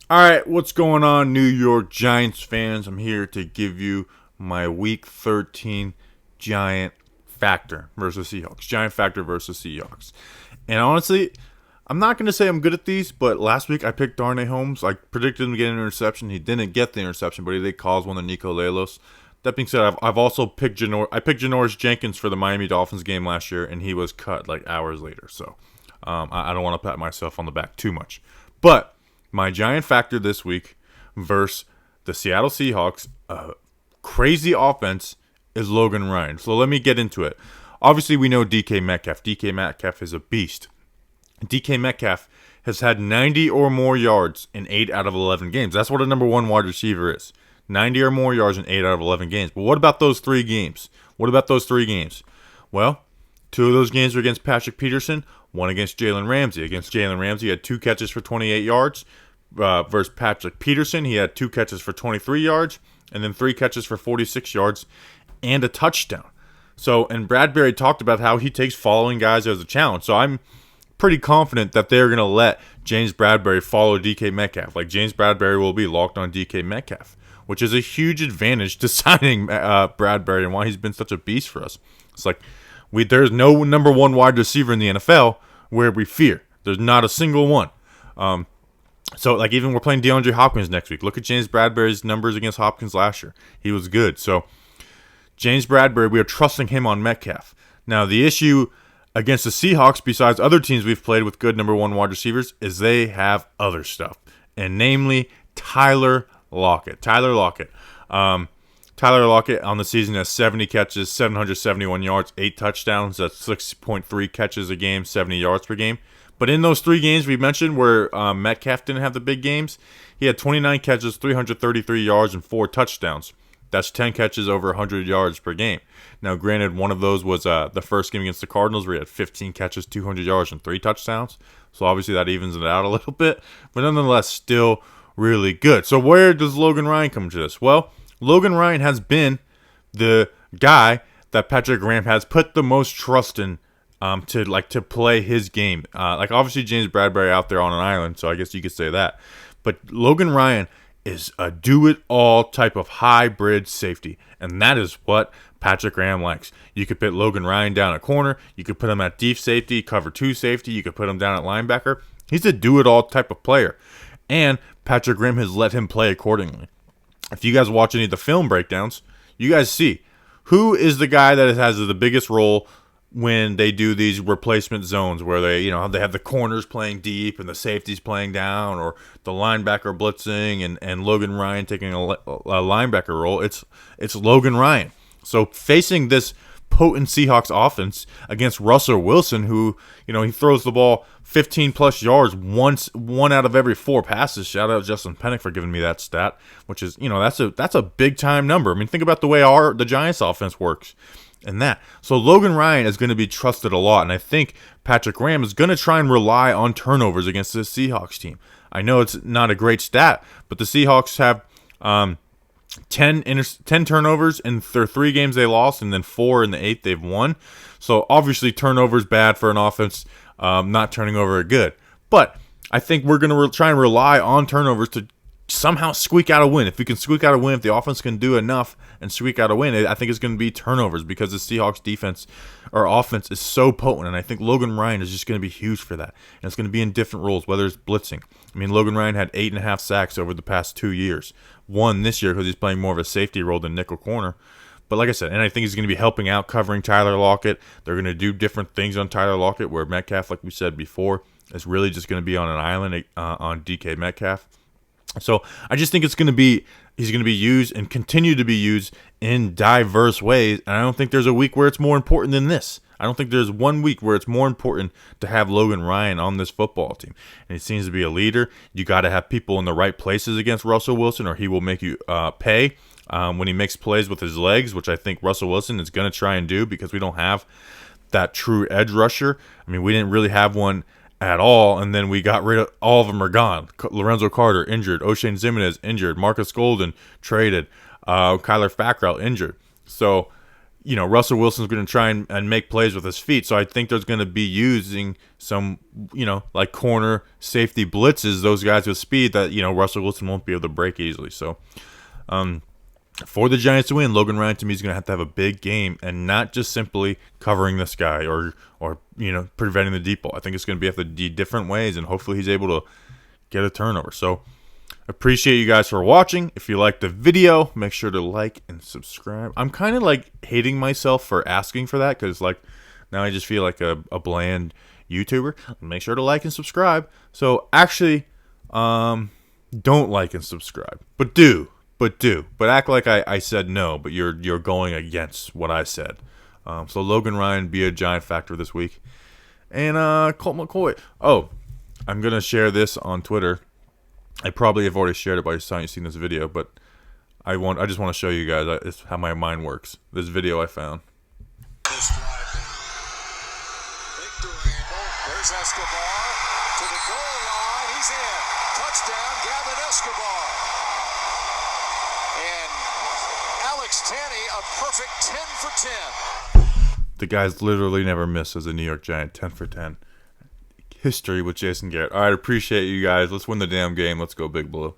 All right, what's going on, New York Giants fans? I'm here to give you my Week 13 Giant Factor versus Seahawks. Giant Factor versus Seahawks. And honestly, I'm not going to say I'm good at these, but last week I picked Darnay Holmes. I predicted him to get an interception. He didn't get the interception, but he did cause one to Nico Lelos. That being said, I've also picked I picked Janoris Jenkins for the Miami Dolphins game last year, and he was cut like hours later. So I don't want to pat myself on the back too much. But my giant factor this week versus the Seattle Seahawks, crazy offense, is Logan Ryan. So let me get into it. Obviously, we know DK Metcalf. DK Metcalf is a beast. DK Metcalf has had 90 or more yards in 8 out of 11 games. That's what a number one wide receiver is. 90 or more yards in 8 out of 11 games. But what about those 3 games? Well, 2 of those games were against Patrick Peterson, 1 against Jalen Ramsey. Against Jalen Ramsey, he had 2 catches for 28 yards. Versus Patrick Peterson, he had 2 catches for 23 yards, and then 3 catches for 46 yards and a touchdown. So, and Bradbury talked about how he takes following guys as a challenge. So I'm pretty confident that they're going to let James Bradbury follow DK Metcalf. Like, James Bradbury will be locked on DK Metcalf, which is a huge advantage to signing Bradbury and why he's been such a beast for us. It's like there's no number one wide receiver in the NFL where we fear. There's not a single one. So, like, even we're playing DeAndre Hopkins next week. Look at James Bradbury's numbers against Hopkins last year. He was good. So, James Bradbury, we are trusting him on Metcalf. Now, the issue against the Seahawks, besides other teams we've played with good number one wide receivers, is they have other stuff. And namely, Tyler Lockett. Tyler Lockett on the season has 70 catches, 771 yards, 8 touchdowns. That's 6.3 catches a game, 70 yards per game. But in those 3 games we mentioned where Metcalf didn't have the big games, he had 29 catches, 333 yards, and 4 touchdowns. That's 10 catches over 100 yards per game. Now, granted, one of those was the first game against the Cardinals where he had 15 catches, 200 yards, and 3 touchdowns. So obviously that evens it out a little bit. But nonetheless, still really good. So where does Logan Ryan come to this? Well, Logan Ryan has been the guy that Patrick Graham has put the most trust in to play his game. Like, obviously James Bradbury out there on an island, so I guess you could say that. But Logan Ryan is a do-it-all type of hybrid safety, and that is what Patrick Graham likes. You could put Logan Ryan down at corner. You could put him at deep safety, cover 2 safety. You could put him down at linebacker. He's a do-it-all type of player, and Patrick Graham has let him play accordingly. If you guys watch any of the film breakdowns, you guys see who is the guy that has the biggest role when they do these replacement zones where they have the corners playing deep and the safeties playing down, or the linebacker blitzing and Logan Ryan taking a linebacker role. It's Logan Ryan. So facing this potent Seahawks offense against Russell Wilson, who, he throws the ball 15 plus yards one out of every 4 passes. Shout out Justin Pennick for giving me that stat, which is, that's a big time number. I mean, think about the way the Giants offense works. And that. So Logan Ryan is going to be trusted a lot, and I think Patrick Graham is going to try and rely on turnovers against this Seahawks team. I know it's not a great stat, but the Seahawks have 10 turnovers in their 3 games they lost, and then 4 in the 8 they've won. So obviously turnovers bad for an offense. Not turning over are good. But I think we're going to try and rely on turnovers to somehow squeak out a win. If we can squeak out a win, if the offense can do enough and squeak out a win, I think it's going to be turnovers, because the Seahawks defense or offense is so potent, and I think Logan Ryan is just going to be huge for that. And it's going to be in different roles, whether it's blitzing. I mean, Logan Ryan had 8.5 sacks over the past 2 years. 1 this year because he's playing more of a safety role than nickel corner. But like I said, and I think he's going to be helping out covering Tyler Lockett. They're going to do different things on Tyler Lockett, where Metcalf, like we said before, is really just going to be on an island on DK Metcalf. So I just think he's going to be used and continue to be used in diverse ways. And I don't think there's a week where it's more important than this. I don't think there's one week where it's more important to have Logan Ryan on this football team. And he seems to be a leader. You got to have people in the right places against Russell Wilson, or he will make you pay when he makes plays with his legs, which I think Russell Wilson is going to try and do, because we don't have that true edge rusher. I mean, we didn't really have one at all, and then we got rid of all of them are gone. Lorenzo Carter injured, O'Shane Ximines injured, Marcus Golden traded, Kyler Fackrell injured. So Russell Wilson's going to try and make plays with his feet. So I think there's going to be using some, like corner safety blitzes, those guys with speed that, Russell Wilson won't be able to break easily. So for the Giants to win, Logan Ryan to me is going to have a big game and not just simply covering this guy or preventing the deep ball. I think it's going to be have to do different ways, and hopefully he's able to get a turnover. So appreciate you guys for watching. If you liked the video, make sure to like and subscribe. I'm kind of like hating myself for asking for that because now I just feel like a bland YouTuber. Make sure to like and subscribe. So actually, don't like and subscribe, but do. But act like I said no, but you're going against what I said. So Logan Ryan, be a Giant factor this week. And Colt McCoy. Oh, I'm going to share this on Twitter. I probably have already shared it by the time you've seen this video, but I just want to show you guys it's how my mind works. This video I found. There's Escobar to the goal line. He's in. Touchdown, Gavin Escobar. And Alex Tanney, a perfect 10 for 10. The guy's literally never missed as a New York Giant. 10 for 10. History with Jason Garrett. All right, appreciate you guys. Let's win the damn game. Let's go Big Blue.